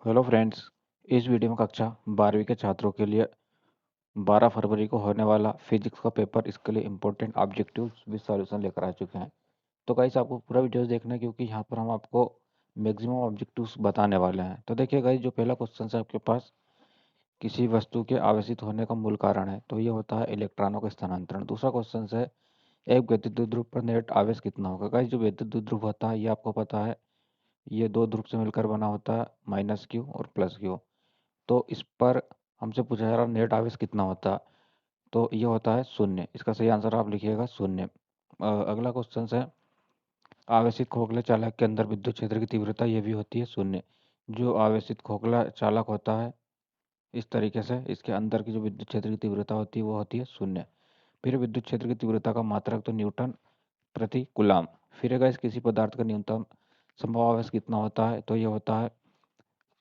Hello friends. इस video में कक्षा 12वीं के छात्रों के लिए 12 फरवरी को होने वाला फिजिक्स का पेपर, इसके लिए इम्पोर्टेंट ऑब्जेक्टिव्स विद सॉल्यूशन लेकर आ चुके हैं। तो गाइस आपको पूरा वीडियो देखना है, क्योंकि यहाँ पर हम आपको मैक्सिमम ऑब्जेक्टिव्स बताने वाले हैं। तो देखिए गाइस, जो पहला क्वेश्चन है आपके पास, किसी वस्तु के आवेशित होने का मूल कारण है, तो ये होता है इलेक्ट्रॉनों का स्थानांतरण। दूसरा क्वेश्चन है, एक वैद्युत ध्रुव पर नेट आवेश कितना होगा। गाइस, जो वैद्युत ध्रुव होता है ये आपको पता है, ये दो ध्रुव से मिलकर बना होता है, -Q और +Q। तो इस पर हमसे पूछा जा रहा नेट आवेश कितना होता है, तो ये होता है 0। इसका सही आंसर आप लिखिएगा 0। अगला क्वेश्चन है, आवेशित खोखले चालक के अंदर विद्युत क्षेत्र की तीव्रता ये भी होती है 0। जो आवेशित खोखला चालक होता है इस तरीके से, इसके अंदर की जो विद्युत क्षेत्र की तीव्रता होती है वो होती है 0। फिर विद्युत क्षेत्र की तीव्रता का मात्रक तो न्यूटन प्रति कूलाम। फिर अगर किसी पदार्थ का न्यूनतम संभव आवेश कितना होता है, तो ये होता है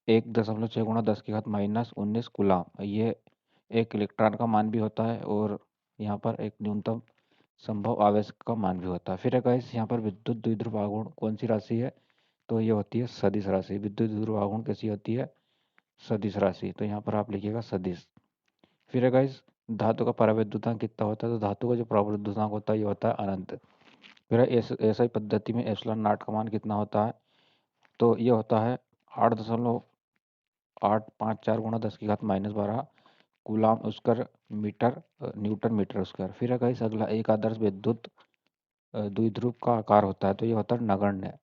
1.6 गुणा 10⁻⁻19 कूलाम। ये एक इलेक्ट्रॉन का मान भी होता है और यहाँ पर एक न्यूनतम संभव आवेश का मान भी होता है। फिर गाइस यहाँ पर विद्युत द्विध्रुव आघूर्ण कौन सी राशि है, तो ये होती है सदिश राशि। विद्युत द्विध्रुव आघूर्ण कैसी होती है, सदिश राशि। तो यहाँ पर आप लिखिएगा सदिश। फिर गाइस, धातु का परावैद्युतांक कितना होता है, तो धातु का जो परावैद्युतांक होता है ये होता है अनंत। फिर ऐसा ही पद्धति में एप्सिलॉन नॉट का मान कितना होता है, तो ये होता है 8.854 गुणा 10⁻⁻12 coulomb square metre newton metre square. फिर है गाइस अगला, एक आदर्श विद्युत द्विध्रुव का आकार होता है, तो ये होता है नगण्य।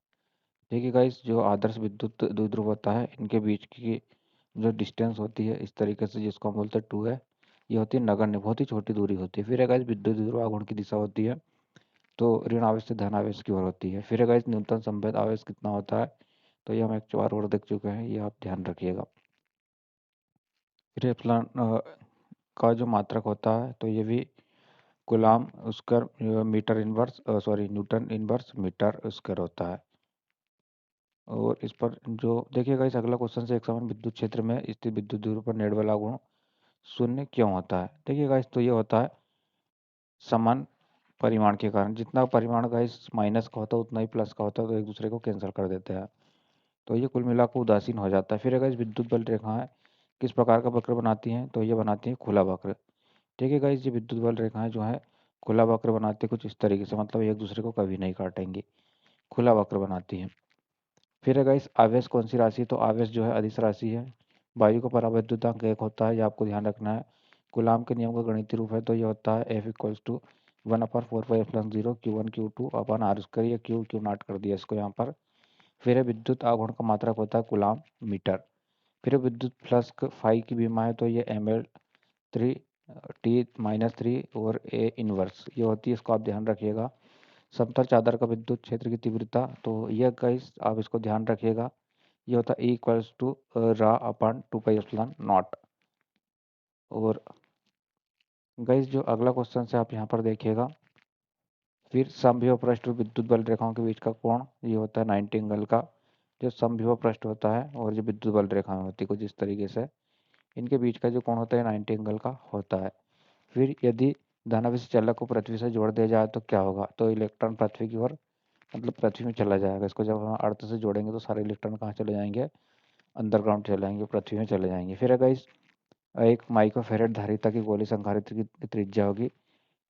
देखिए गाइस, जो आदर्श विद्युत द्विध्रुव होता है इनके बीच की जो डिस्टेंस होती है इस तरीके से, जिसको हम बोलते हैं 2 है, ये होती है नगण्य, बहुत ही छोटी दूरी होती है। फिर है गाइस, विद्युत द्विध्रुव आघूर्ण की दिशा होती है तो ऋण आवेश से धन आवेश की ओर होती है। फिर है गाइस, न्यूनतम संभव आवेश कितना होता है, तो ये हम एक बार और देख चुके हैं, ये आप ध्यान रखिएगा। फिर एप्सिलॉन का जो मात्रक होता है, तो ये भी coulomb square metre inverse newton inverse metre square होता है। और इस पर जो देखिएगा, इस अगला क्वेश्चन से, एक समान विद्युत क्षेत्र में स्थित विद्युत ध्रुव पर नेट वाला गुण 0 क्यों होता है। देखिएगा, इस तो ये होता है समान परिमाण के कारण। जितना परिमाण का इस माइनस का होता है उतना ही प्लस का होता है, तो एक दूसरे को कैंसिल कर देते हैं, तो ये कुल मिलाकर उदासीन हो जाता है। फिर अगर इस विद्युत बल रेखाएं किस प्रकार का वक्र बनाती हैं, तो ये बनाती हैं खुला वक्र। ठीक है गाइस, ये विद्युत बल रेखाएं जो है खुला वक्र बनाती है कुछ इस तरीके से, मतलब एक दूसरे को कभी नहीं काटेंगी, खुला वक्र बनाती हैं। फिर है गाइस, आवेश कौन सी राशि, तो आवेश जो है अदिश राशि है। वायु का परावैद्युतांक 1 होता है, ये आपको ध्यान रखना है। कूलाम के नियम का गणितीय रूप है, तो ये होता है F=1/4πε0 Q1 Q2/r²। या Q नॉट कर दिया इसको यहाँ पर। फिर है विद्युत आघूर्ण का मात्रक होता है कूलाम मीटर। फिर विद्युत फ्लक्स फाई की विमा है, तो ये ml3T-3 और A इनवर्स ये होती है, इसको आप ध्यान रखिएगा। समतल चादर का विद्युत क्षेत्र की तीव्रता, तो यह गाइस आप इसको ध्यान रखिएगा, ये होता है E = Ra/2πε0। और गाइस, जो अगला क्वेश्चन है आप यहाँ पर देखिएगा, फिर समविभव पृष्ठ और विद्युत बल रेखाओं के बीच का कोण ये होता है 90 एंगल का। जो समविभव पृष्ठ होता है और जो विद्युत बल रेखाएं होती है कुछ इस तरीके से, इनके बीच का जो कोण होता है 90 एंगल का होता है। फिर यदि धनावेशी चालक को पृथ्वी से जोड़ दिया जाए तो क्या होगा, तो इलेक्ट्रॉन पृथ्वी की ओर, मतलब पृथ्वी में चला जाएगा। इसको जब हम अर्थ से जोड़ेंगे तो सारे इलेक्ट्रॉन कहाँ चले जाएंगे, अंडरग्राउंड चले जाएंगे, पृथ्वी में चले जाएंगे। फिर अगर इस एक माइक्रोफेरेड धारिता की गोली संधारित्र की त्रिज्या होगी,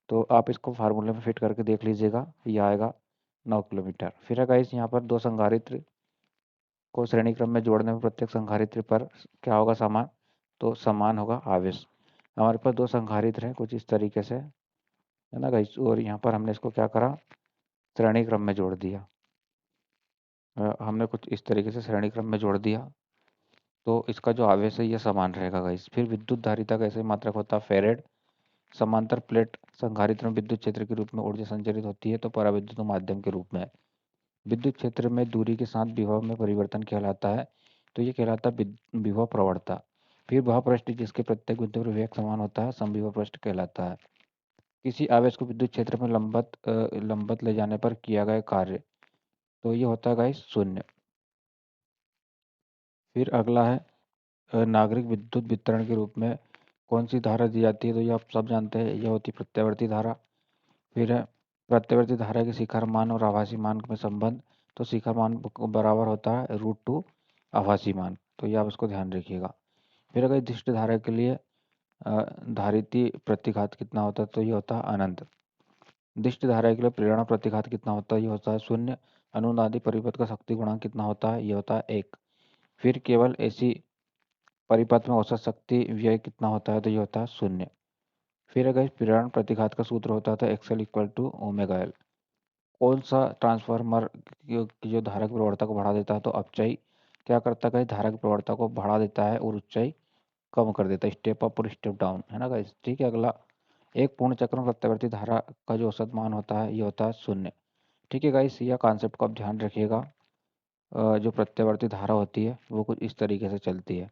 तो आप इसको फार्मूले में फिट करके देख लीजिएगा, ये आएगा 9 किलोमीटर। फिर अगर इस यहाँ पर दो संधारित्र को श्रेणी क्रम में जोड़ने में प्रत्येक संधारित्र पर क्या होगा समान, तो समान होगा आवेश। हमारे पास दो संधारित्र हैं कुछ इस तरीके से, है ना गाइस, और यहाँ पर हमने इसको क्या करा, श्रेणी क्रम में जोड़ दिया। हमने कुछ इस तरीके से श्रेणी क्रम में जोड़ दिया, तो इसका जो आवेश है ये समान रहेगा गाइस। फिर विद्युत धारिता का ऐसे मात्रक होता है फेरेड। समांतर प्लेट संधारित्र में विद्युत क्षेत्र के रूप में ऊर्जा संचरित होती है, तो पराविद्युत माध्यम के रूप में। विद्युत क्षेत्र में दूरी के साथ विभव में परिवर्तन कहलाता है, तो ये कहलाता है विभव प्रवणता। फिर वह पृष्ठ जिसके प्रत्येक बिंदु पर वेग समान होता है समविभव पृष्ठ कहलाता है। किसी आवेश को विद्युत क्षेत्र में लंबत ले जाने पर किया गया कार्य, तो ये होता है गाइस 0। फिर अगला है नागरिक विद्युत वितरण के रूप में कौन सी धारा दी जाती है, तो ये आप सब जानते हैं, यह होती है प्रत्यावर्ती धारा। फिर है प्रत्यावर्ती धारा के शिखर मान और आभासी मान में संबंध, तो शिखर मान बराबर होता है √2 आभासी मान। तो ये आप इसको ध्यान रखिएगा। फिर अगर दिष्ट धारा के लिए धारिती प्रतिघात कितना होता है, तो ये होता है अनंत। दिष्ट धारा के लिए प्रेरणा प्रतिघात कितना होता है, ये होता है 0। अनुनादी परिपथ का शक्ति गुणांक कितना होता है, ये होता है 1। फिर केवल ऐसी परिपथ में औसत शक्ति व्यय कितना होता है, तो ये होता है 0। फिर अगर प्रेरण प्रतिघात का सूत्र होता था XL equal to omega L. कौन सा ट्रांसफार्मर की जो धारा की प्रवणता को बढ़ा देता है, तो अपचयी क्या करता है, धारा की प्रवणता को बढ़ा देता है और उच्चाई कम कर देता है, स्टेप अप और स्टेप डाउन, है ना गाइस। ठीक है, अगला एक पूर्ण चक्र में प्रत्यावर्ती धारा का जो औसत मान होता है, ये होता है 0। ठीक है गाइस, यह कॉन्सेप्ट को आप ध्यान रखिएगा। जो प्रत्यावर्ती धारा होती है वो कुछ इस तरीके से चलती है।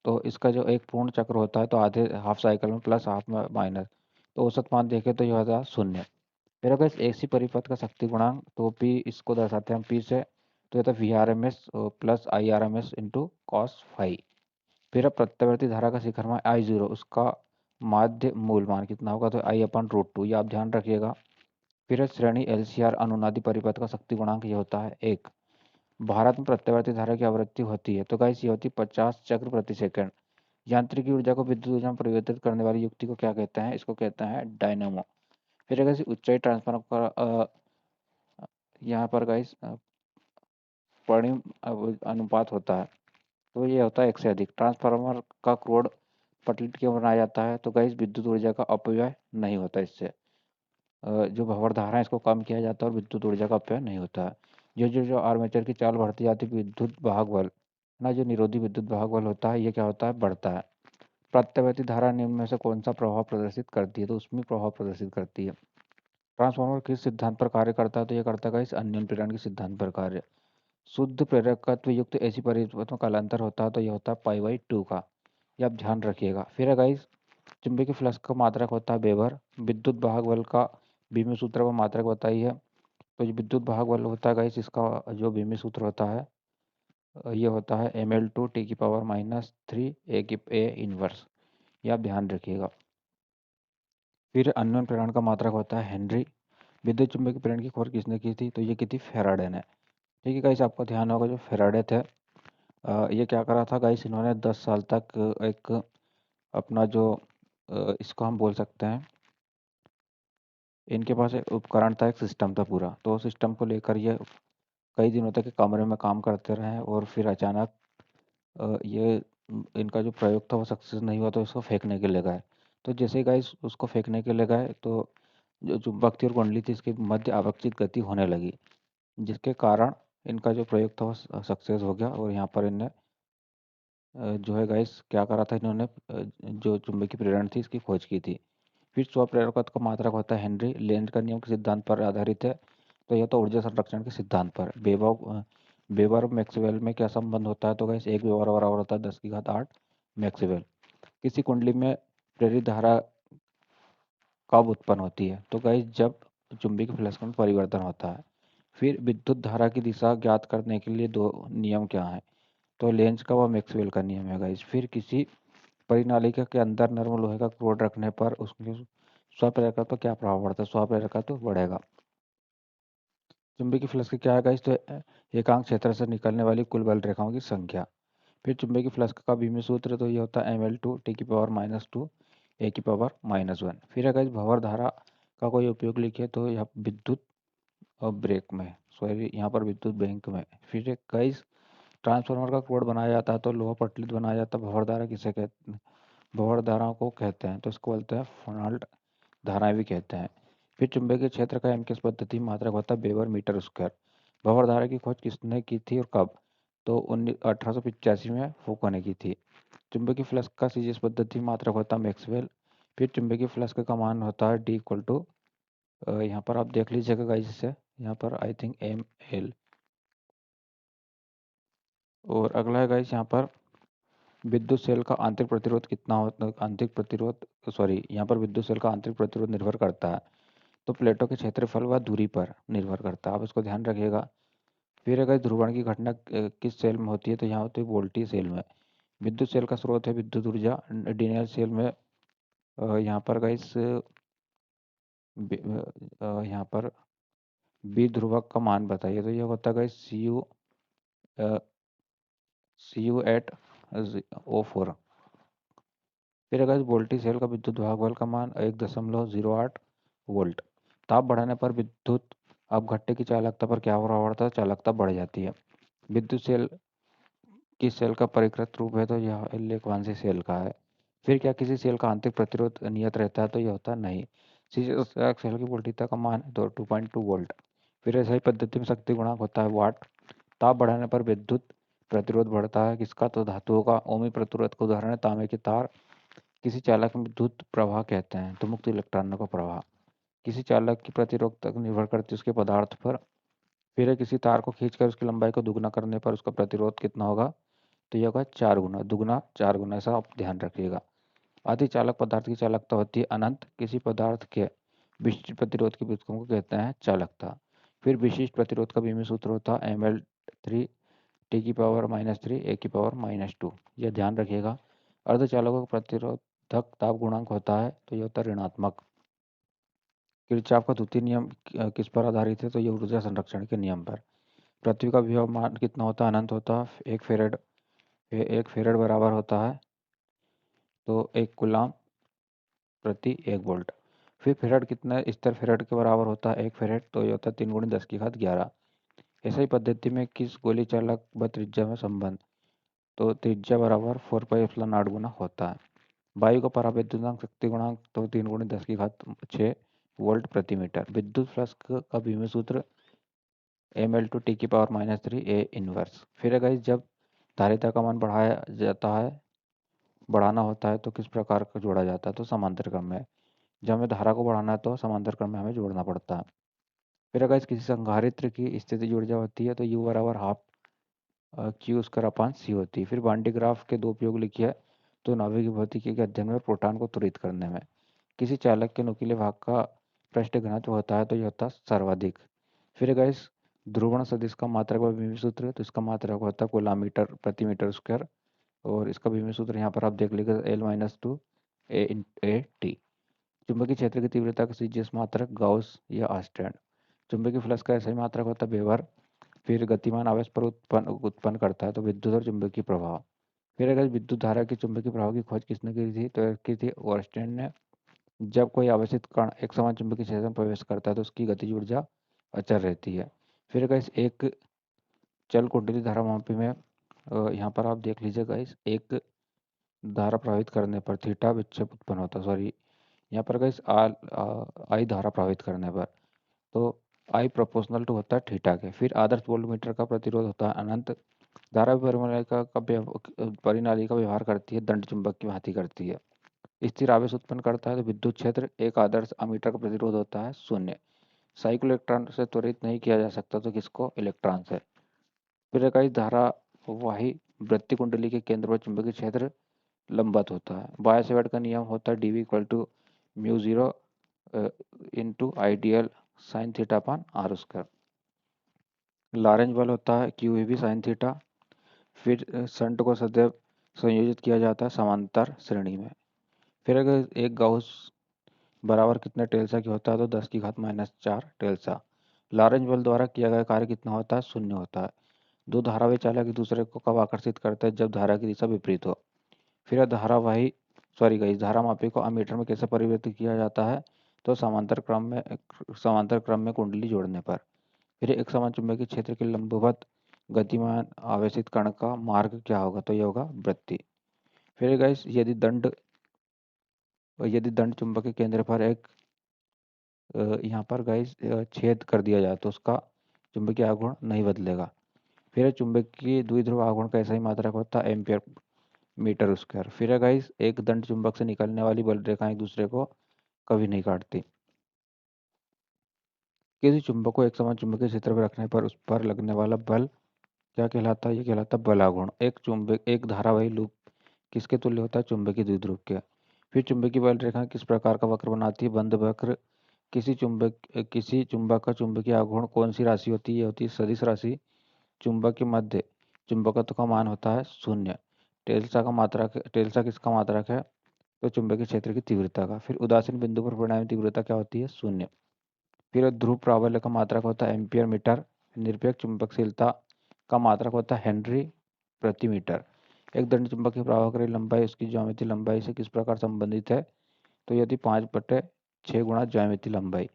तो इसका जो एक पूर्ण चक्र होता है, तो आधे हाफ साइकिल में प्लस हाफ में माइनस, तो औसत मान देखें तो यह होता है 0। फिर अगर एक सी परिपथ का शक्ति गुणांक, तो पी इसको दर्शाते हैं हम पी से, तो यह था V R M S plus I R M S into cos phi. फिर अब प्रत्यावर्ती धारा का शिखर मान आई जीरो, उसका माध्य मूल मान कितना होगा, तो आई अपन रूट टू, ये आप ध्यान रखिएगा। फिर श्रेणी एल सी आर अनुनादी परिपथ का शक्ति गुणांक ये होता है 1। भारत में प्रत्यावर्ती धारा की आवृत्ति होती है, तो गाइस ये होती है 50 चक्र प्रति सेकंड। यांत्रिकी ऊर्जा को विद्युत ऊर्जा में परिवर्तित करने वाली युक्ति को क्या कहते हैं, इसको कहते हैं डायनामो। फिर अगर ऊंचाई ट्रांसफार्मर का यहाँ पर गाइस परिम अनुपात होता है, तो ये होता है 1 से अधिक। ट्रांसफार्मर का क्रोड पटलिट क्यों बनाया जाता है, तो गाइस विद्युत ऊर्जा का अपव्यय नहीं होता इससे। जो भंवर धारा है इसको कम किया जाता है और विद्युत ऊर्जा का अपव्यय नहीं होता है। जो आर्मेचर की चाल बढ़ती जाती है, विद्युत वाहक बल ना, जो निरोधी विद्युत वाहक बल होता है, ये क्या होता है, बढ़ता है। प्रत्यावर्ती धारा निम्न में से कौन सा प्रभाव प्रदर्शित करती है, तो उसमें प्रभाव प्रदर्शित करती है। ट्रांसफार्मर किस सिद्धांत पर कार्य करता है, तो ये करता है इस अन्योन्य प्रेरण के सिद्धांत पर कार्य। शुद्ध प्रेरकत्व युक्त ऐसी परिपथ में कालांतर होता है, तो यह होता है पाई बाई 2 का, ये आप ध्यान रखिएगा। फिर है गाइस चुंबकीय फ्लक्स का मात्रक होता है वेबर। विद्युत वाहक बल का बीमी सूत्र पर मात्रक बताई है, तो जो विद्युत वाहक बल होता है गाइस, इसका जो बीमी सूत्र होता है ये होता है ml2 टी की पावर -3 ए की ए इनवर्स, ये आप ध्यान रखिएगा। फिर अन्योन्य प्रेरण का मात्रक होता है हेनरी। विद्युत चुंबकीय प्रेरण की खोज किसने की थी, तो ये की थी फेराडे ने। ठीक है गाइस, आपको ध्यान होगा जो फेराडे थे, ये क्या करा था गाइस, इन्होंने 10 साल तक एक अपना जो इसको हम बोल सकते हैं, इनके पास एक उपकरण था, एक सिस्टम था पूरा, तो सिस्टम को लेकर ये कई दिनों तक कमरे में काम करते रहे और फिर अचानक ये इनका जो प्रयोग था वो सक्सेस नहीं हुआ, तो इसको फेंकने के लिए गए। तो जैसे ही गाइस उसको फेंकने के लिए गए, तो जो चुंबक थी और कुंडली थी, इसके मध्य आवर्तित गति होने लगी, जिसके कारण इनका जो प्रयोग था वो सक्सेस हो गया। और यहाँ पर इनने जो है गाइस क्या करा था, इन्होंने जो चुंबकीय प्रेरण थी इसकी खोज की थी। फिर स्वप्रेरकत्व का मात्रक होता है हेनरी। लेंज का नियम के सिद्धांत पर आधारित है, तो यह तो ऊर्जा संरक्षण के सिद्धांत पर। वेबर मैक्सवेल में क्या संबंध होता है, तो गाइस 1 वेबर बराबर होता है 10⁸ मैक्सवेल। किसी कुंडली में प्रेरित धारा कब उत्पन्न होती है, तो गाइस जब चुंबकीय फ्लक्स में परिवर्तन होता है। फिर विद्युत धारा की दिशा ज्ञात करने के लिए दो नियम क्या है, तो लेंज का व मैक्सवेल का नियम है गाइस। फिर किसी परिनालिका के अंदर नर्म लोहे का क्रोड रखने पर उसके स्वप्रेरकत्व पर क्या प्रभाव पड़ता है, स्वप्रेरकत्व बढ़ेगा। चुंबकीय फ्लक्स की क्या है गाइस, तो एकांक क्षेत्र से निकलने वाली कुल बल रेखाओं की संख्या। फिर चुंबकीय फ्लक्स का बीमी सूत्र, तो ये होता है ml2 टी की पावर -2 ए की पावर -1। फिर अगर इस भंवर धारा का कोई उपयोग लिखे, तो यह विद्युत ब्रेक में, सॉरी यहाँ पर विद्युत बैंक में। फिर एक गाइस ट्रांसफार्मर का कोड बनाया जाता है, तो लोहा पटलित बनाया जाता है। भंवर धारा किसे कहते हैं, भंवर धाराओं को कहते हैं, तो इसको बोलते हैं फॉल्ट धाराएं भी कहते हैं। फिर चुंबकीय क्षेत्र का एमकेएस पद्धति मात्रक होता है वेबर मीटर स्क्वायर। भंवर धारा की खोज किसने की थी और कब, तो 1885 में फूको ने की थी। चुंबकीय फ्लक्स का सीजीएस पद्धति मात्रक होता है मैक्सवेल। फिर चुंबकीय फ्लक्स का मान होता है डी इक्वल टू, यहाँ पर आप देख लीजिएगा गाइस, इससे यहाँ पर आई थिंक एम एल। और अगला है गाइस यहाँ पर विद्युत सेल का आंतरिक प्रतिरोध कितना होता है, आंतरिक प्रतिरोध, सॉरी यहाँ पर विद्युत सेल का आंतरिक प्रतिरोध निर्भर करता है, तो प्लेटों के क्षेत्रफल व दूरी पर निर्भर करता है, आप इसको ध्यान रखिएगा। फिर अगर ध्रुवण की घटना किस सेल में होती है, तो यहाँ होती है वोल्टी सेल में। विद्युत सेल का स्रोत है विद्युत ऊर्जा। डीएनएल सेल में यहाँ पर गाइस यहाँ पर बी ध्रुवक का मान बताइए, तो यह होता है गाइस सी यू एट 0.04। फिर अगर वोल्टेज सेल का विद्युत भाग बल का मान 1.08 वोल्ट। ताप बढ़ाने पर विद्युत अपघट्य की चालकता पर क्या प्रभाव पड़ता है? चालकता बढ़ जाती है। विद्युत सेल किस सेल का परिष्कृत रूप है? तो यह इलेक्ट्रॉनिक सेल का है। फिर क्या किसी सेल का आंतरिक प्रतिरोध नियत रहता है? तो यह होता नहीं। सेल की वोल्टता का मान है तो 2.2 वोल्ट। फिर ऐसा ही पद्धति में शक्ति गुणांक होता है वाट। ताप बढ़ाने पर विद्युत प्रतिरोध बढ़ता है किसका? तो धातुओं का। ओमी प्रतिरोध का उदाहरण है तांबे की तार। किसी चालक में विद्युत प्रवाह कहते हैं तो मुक्त इलेक्ट्रॉनों का प्रवाह। किसी चालक की प्रतिरोधकता निर्भर करती है उसके पदार्थ पर। फिर किसी तार को खींचकर उसकी लंबाई को दुगना करने पर उसका प्रतिरोध कितना होगा? तो यह होगा 4 गुना। दुगना 4 गुना, ऐसा आप ध्यान रखिएगा। अति चालक पदार्थ की चालकता होती है अनंत। किसी पदार्थ के विशिष्ट प्रतिरोध के व्युत्क्रम को कहते हैं चालकता। फिर विशिष्ट प्रतिरोध का बीमी सूत्र होता है ml3 T⁻³ A⁻²। यह ध्यान रखिएगा। अर्धचालकों का प्रतिरोधक ताप गुणांक होता है तो यह होता है ऋणात्मक। किरचॉफ का द्वितीय नियम किस पर आधारित है? तो यह ऊर्जा संरक्षण के नियम पर। पृथ्वी का विभव मान कितना होता है? अनंत होता है। 1 फेरेड बराबर होता है तो 1 कूलाम प्रति 1 वोल्ट। फिर फेरेड कितने स्तर फेरेड के बराबर होता है? 1 फेरेड, तो ये होता है 3 × 10⁻11। ऐसा ही पद्धति में किस गोली चालक व त्रिज्या में संबंध? तो त्रिज्या बराबर 4πε0 गुना होता है। वायु का परावैद्युतांक शक्ति गुणांक तो 3 × 10⁶ वोल्ट प्रति मीटर। विद्युत फ्लक्स का भीमी सूत्र ml2 T⁻³ A 1। फिर अगर जब धारिता का मान बढ़ाना होता है तो किस प्रकार का जोड़ा जाता है? तो समांतर क्रम में। जब हमें धारा को बढ़ाना है तो समांतर क्रम में हमें जोड़ना पड़ता है। फिर अगर किसी संधारित्र की स्थिति ऊर्जा होती है तो U बराबर हाफ Q² होती है। फिर बांडी ग्राफ के दो उपयोग लिखिए। तो नाभिक भौतिकी के अध्ययन में प्रोटॉन को त्वरित करने में। किसी चालक के नुकीले भाग का पृष्ठ घनत्व होता है तो यह होता है सर्वाधिक। फिर गैस ध्रुवण सदिश का मात्रक व भीमी सूत्र, तो इसका मात्रक होता है कूलाम मीटर प्रति मीटर स्क्वायर। और इसका भीमी सूत्र यहाँ पर आप देख लीजिए L-2 A/T। चुंबकीय क्षेत्र की तीव्रता का सीजीएस मात्रक गाउस या ऑस्टेंड। चुंबकीय फ्लक्स का ऐसा ही मात्रक होता है वेबर। फिर गतिमान आवेश पर उत्पन्न करता है तो विद्युत और चुंबकीय प्रभाव। फिर अगर विद्युत धारा की चुंबकीय प्रभाव की खोज किसने की थी? तो की थी ऑस्टेंड ने। जब कोई आवेशित कण एक समान चुंबकीय क्षेत्र में प्रवेश करता है तो उसकी गतिज ऊर्जा अचर रहती है। फिर गाइस एक चल कुंडली धारा मापी में यहाँ पर आप देख लीजिए गाइस, एक धारा प्रभावित करने पर थीटा विक्षेप उत्पन्न होता है। सॉरी, यहाँ पर गाइस आई धारा प्रभावित करने पर तो आई प्रोपोर्शनल टू होता है थीटा के। फिर आदर्श वोल्टमीटर का प्रतिरोध होता है अनंत। धारा परिनालिका व्यवहार करती है दंड चुंबक की भांति करती है। स्थिर आवेश उत्पन्न करता है तो विद्युत क्षेत्र। एक आदर्श अमीटर का प्रतिरोध होता है 0। साइक्लो इलेक्ट्रॉन से त्वरित नहीं किया जा सकता तो किसको? इलेक्ट्रॉन से। फिर इकाई धारावाही वृत्ति कुंडली के केंद्र पर चुंबकीय क्षेत्र लंबवत होता है। बायोसेवर्ट का नियम होता है dV = μ0 IDL sin θ/r²। Lorentz बल होता है QEB sin θ। फिर शंट को सदैव संयोजित किया जाता है समांतर श्रेणी में। फिर अगर एक गाउस बराबर कितने टेल्सा की होता है? तो 10⁻⁻4 टेल्सा। लॉरेंज बल द्वारा किया गया कार्य कितना होता है? 0 होता है। दो धारावाही चालक एक दूसरे को कब आकर्षित करते हैं? जब धारा की दिशा विपरीत हो। फिर धारा मापी को अमीटर में कैसे परिवर्तित किया जाता है? तो समांतर क्रम में कुंडली जोड़ने पर। फिर एक समान चुंबकीय क्षेत्र के लंबवत गतिमान आवेशित कण का मार्ग क्या होगा? तो यह होगा वृत्ति। फिर गाइस यदि दंड चुंबकीय केंद्र पर एक यहाँ पर गाइस छेद कर दिया जाए तो उसका चुंबकीय आघूर्ण नहीं बदलेगा। फिर चुंबकीय द्विध्रुव आघूर्ण का ऐसा ही मात्रक होता है एम्पियर मीटर स्क्वायर। फिर गाइस एक दंड चुंबक से निकलने वाली बल रेखाएं एक दूसरे को कभी नहीं काटती। किसी चुंबक को एक समान चुंबकीय क्षेत्र पर रखने पर उस पर लगने वाला बल क्या कहलाता है? ये कहलाता है बल आघूर्ण। एक धारावाही लूप किसके तुल्य होता है? चुंबकीय द्विध्रुव के। फिर चुंबकीय बल रेखा किस प्रकार का वक्र बनाती है? बंद वक्र। किसी चुंबक का चुंबकीय आघूर्ण कौन सी राशि होती है? ये होती है सदिश राशि। चुंबक के मध्य चुंबकत्व का मान होता है 0। टेल्सा किसका मात्रक है? तो चुंबकीय क्षेत्र की तीव्रता का। फिर उदासीन बिंदु पर परिणामी तीव्रता क्या होती है? 0। फिर ध्रुव प्राबल्य का मात्रक होता है एम्पियर मीटर। निरपेक्ष चुंबकशीलता का मात्रक होता है हेनरी प्रति मीटर। एक दंड चुंबक की प्रभावकारी लंबाई उसकी ज्यामितीय लंबाई से किस प्रकार संबंधित है? तो यदि 5/6 गुणा ज्यामितीय लंबाई।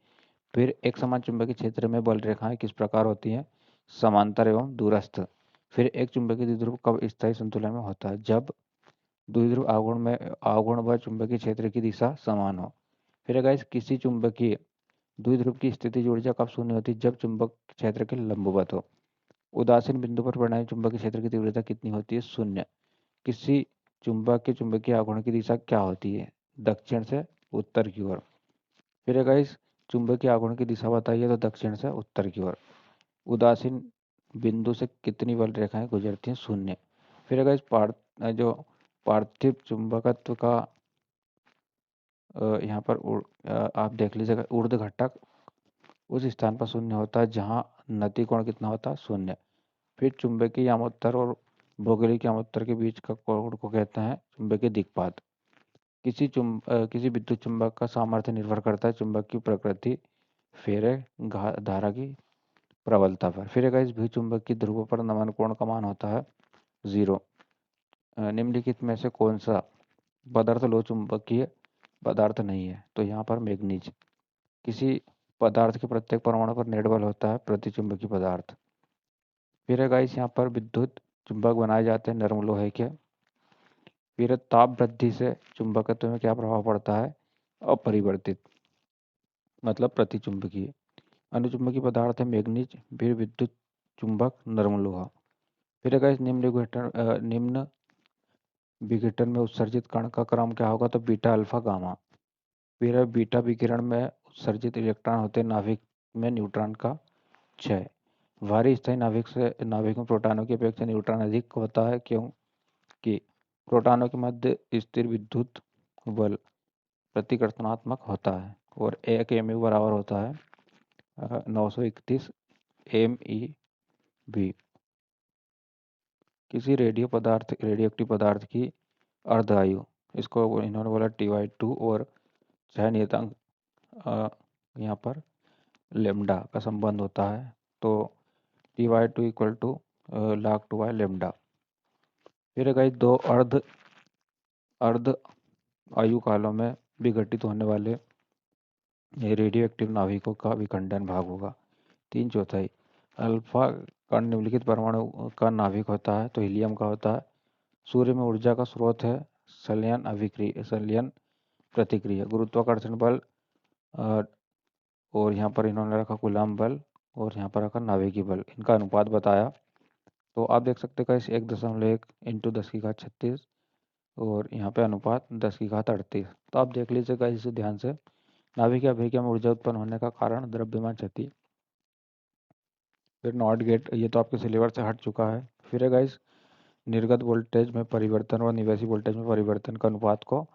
फिर एक समान चुंबकीय क्षेत्र में बल रेखाएं किस प्रकार होती हैं? समांतर एवं दूरस्थ। फिर एक चुंबकीय द्विध्रुव कब स्थायी संतुलन में होता है? जब द्विध्रुव आघूर्ण व चुंबकीय क्षेत्र की दिशा समान हो। फिर गाइस किसी चुंबकीय द्विध्रुव की स्थितिज ऊर्जा कब शून्य होती है? जब चुंबक क्षेत्र के लंबवत हो। उदासीन बिंदु पर परिणामी चुंबकीय क्षेत्र की तीव्रता कितनी होती है? शून्य। किसी चुंबक के चुंबकीय आघूर्ण की दिशा क्या होती है? दक्षिण से उत्तर की ओर। फिर गाइस चुंबकीय आघूर्ण की दिशा बताइए, तो दक्षिण से उत्तर की ओर। उदासीन बिंदु से कितनी बल रेखाएं गुजरती हैं? शून्य। फिर गाइस जो पार्थिव चुंबकत्व का यहाँ पर आप देख लीजिएगा, ऊर्ध्व घटक उस स्थान पर शून्य होता है जहाँ नति कोण कितना होता है? शून्य। फिर चुंबकीय यामोत्तर और भौगोलिक यामोत्तर के बीच का कोण को कहते हैं चुंबकीय दिक्पात। किसी विद्युत चुंबक का सामर्थ्य निर्भर करता है चुंबक की प्रकृति, फेरे धारा की प्रबलता पर। फिर इस द्विचुंबकीय ध्रुवों पर नमन कोण का मान होता है 0। निम्नलिखित में से कौन सा पदार्थ लो चुंबकीय पदार्थ नहीं है? तो यहाँ पर मैग्नीज। किसी पदार्थ के प्रत्येक परमाणु पर नेट बल होता है प्रतिचुंबकीय पदार्थ। फिर यहाँ पर विद्युत चुंबक बनाए जाते हैं नरम लोहे के। फिर ताप वृद्धि से चुंबकत्व में क्या प्रभाव पड़ता है? अपरिवर्तित, मतलब प्रतिचुंबकीय। अनुचुंबकीय पदार्थ है मैग्नीज। फिर विद्युत चुंबक नरम लोहा। फिर निम्न विघटन में उत्सर्जित कण का क्रम क्या होगा? तो बीटा, अल्फा, गामा। फिर बीटा विकिरण में उत्सर्जित इलेक्ट्रॉन होते हैं नाभिक में न्यूट्रॉन का क्षय। भारी स्थायी नाभिक में प्रोटॉनों की अपेक्षा न्यूट्रॉन अधिक होता है, क्योंकि प्रोटॉनों के मध्य स्थिर विद्युत बल प्रतिकर्षणात्मक होता है और एक mu बराबर होता है 931 MeV। किसी रेडियोएक्टिव पदार्थ की अर्ध आयु, इसको इन्होंने बोला T/2 और क्षय नियतांक यहाँ पर लेमडा का संबंध होता है, तो T/2 = log2/λ। फिर गाइस दो अर्ध आयु कालों में विघटित होने वाले रेडियोएक्टिव नाभिकों का विखंडन भाग होगा 3/4। अल्फा कण निम्नलिखित परमाणु का नाभिक होता है, तो हीलियम का होता है। सूर्य में ऊर्जा का स्रोत है संलयन प्रतिक्रिया, गुरुत्वाकर्षण बल और यहाँ पर इन्होंने रखा कूलम्ब बल और यहाँ पर रखा नाभिकीय बल। इनका अनुपात बताया, तो आप देख सकते हैं इस 1.1 × 10⁻36 और यहाँ पे अनुपात 10⁻38। तो आप देख लीजिएगा इसे ध्यान से। नाभिकीय अभिक्रिया में ऊर्जा उत्पन्न होने का कारण द्रव्यमान क्षति। फिर नॉट गेट, ये तो आपके सिलेबस से हट चुका है। फिर है गाइस निर्गत वोल्टेज में परिवर्तन और निवेशी वोल्टेज में परिवर्तन का अनुपात को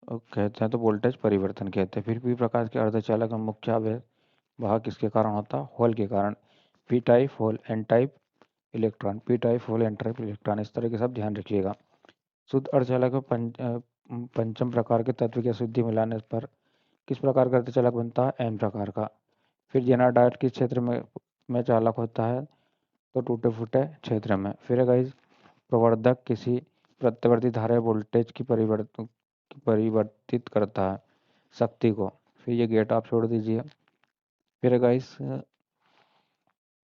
कहते हैं तो वोल्टेज परिवर्तन कहते हैं। फिर भी प्रकार के अर्धचालक में मुख्य आवेश वह किसके कारण होता है? होल के कारण। P type hole, N type electron, P type hole, N type electron, इस तरह के सब ध्यान रखिएगा। शुद्ध अर्धचालक में पंचम प्रकार के तत्व की अशुद्धि मिलाने पर किस प्रकार का अर्धचालक बनता है? एन प्रकार का। फिर जेना डायोड किस क्षेत्र में चालक होता है? तो टूटे फूटे क्षेत्र में। फिर गाइस प्रवर्धक किसी प्रत्यावर्ती धारा वोल्टेज की परिवर्तित करता है शक्ति को। फिर ये गेट आप छोड़ दीजिए। फिर गाइस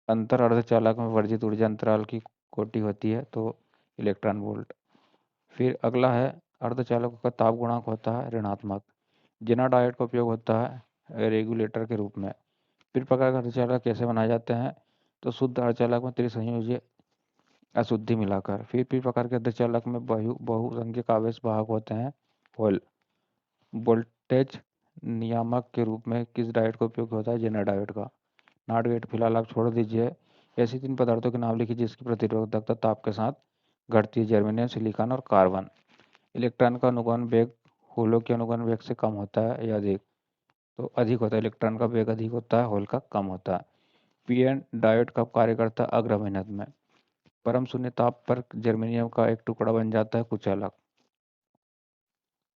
अंतर अर्धचालक में वर्जित ऊर्जा अंतराल की कोटि होती है, तो इलेक्ट्रॉन वोल्ट। फिर अगला है अर्धचालकों का ताप गुणांक होता है ऋणात्मक। जेना डायोड का उपयोग होता है रेगुलेटर के रूप में। फिर प्रकार के अर्धचालक कैसे बनाए जाते हैं? तो शुद्ध अर्धचालक में त्रिसंयोजी अशुद्धि मिलाकर। फिर प्रकार के अर्धचालक में बहुसंख्यक आवेश वाहक होते हैं होल। वोल्टेज नियामक के रूप में किस डायोड का उपयोग होता है? जेना डायोड का। नॉट गेट फिलहाल आप छोड़ दीजिए। ऐसी 3 पदार्थों के नाम लिखिए जिसकी प्रतिरोधकता ताप के साथ घटती है, जर्मेनियम, सिलिकॉन और कार्बन। इलेक्ट्रॉन का अनुगमन वेग होलों के अनुगमन वेग से कम होता है या अधिक? तो अधिक होता है। इलेक्ट्रॉन का वेग अधिक होता है, होल का कम होता है। पीएन डायोड कब कार्य करता है? अग्र मेहनत में। परम शून्य ताप पर जर्मेनियम का एक टुकड़ा बन जाता है कुचालक।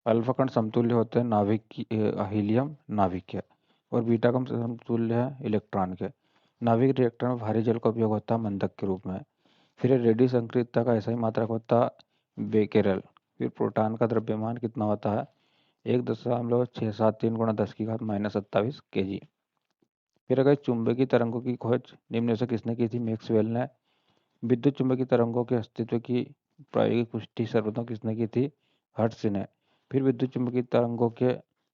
अल्फा कण समतुल्य होते हैं नाभिक की हीलियम नाभिक के, और बीटा कण समतुल्य है इलेक्ट्रॉन के। नाभिक रिएक्टर में भारी जल का उपयोग होता है मंदक के रूप में। फिर रेडियो संक्रियता का ऐसा ही मात्रक होता है बेकेरल। फिर प्रोटॉन का द्रव्यमान कितना होता है 1.673 गुणा 10⁻27 kg। फिर अगर चुंबकीय तरंगों की खोज निम्न में से किसने की थी मैक्सवेल ने। विद्युत चुंबकीय तरंगों के अस्तित्व की प्रायोगिक पुष्टि सर्वप्रथम किसने की थी हर्ट्ज ने। फिर विद्युत चुंबकीय तरंगों के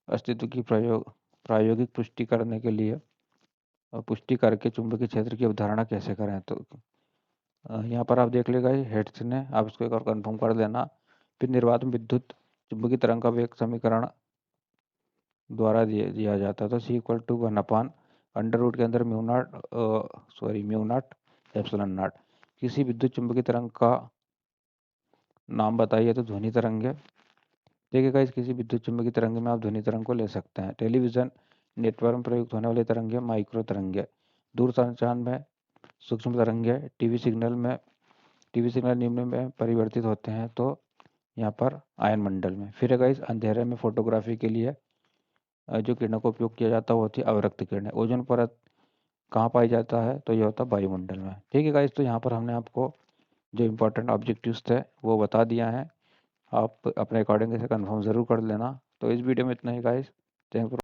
अस्तित्व की प्रायोगिक पुष्टि करने के लिए पुष्टि करके चुंबकीय क्षेत्र की अवधारणा कैसे करें, तो यहाँ पर आप देख लेगा हेड्स ने, आप इसको एक और कंफर्म कर लेना। फिर निर्वात में विद्युत चुंबकीय तरंग का वेग समीकरण द्वारा दिया जाता है, तो C=1/अंडर रूट के अंदर म्यू नॉट एप्सिलॉन नॉट। किसी विद्युत चुंबकीय तरंग का नाम बताइए, तो ध्वनि तरंग है। ठीक है गाइस, किसी विद्युत चुंबकीय तरंग में आप ध्वनि तरंग को ले सकते हैं। टेलीविजन नेटवर्क में प्रयुक्त होने वाली तरंग है माइक्रो तरंग है। दूरसंचार में सूक्ष्म तरंग है। टीवी सिग्नल निम्न में परिवर्तित होते हैं, तो यहाँ पर आयन मंडल में। फिर गाइस अंधेरे में फोटोग्राफी के लिए जो किरणों का उपयोग किया जाता है वो होती है अवरक्त किरणें। ओजोन परत कहाँ पाई जाता है, तो यह होता है वायुमंडल में। ठीक है गाइस, तो यहाँ पर हमने आपको जो इम्पोर्टेंट ऑब्जेक्टिव्स थे वो बता दिया है। आप अपने अकॉर्डिंग इसे कंफर्म ज़रूर कर लेना। तो इस वीडियो में इतना ही गाइस, थैंक यू।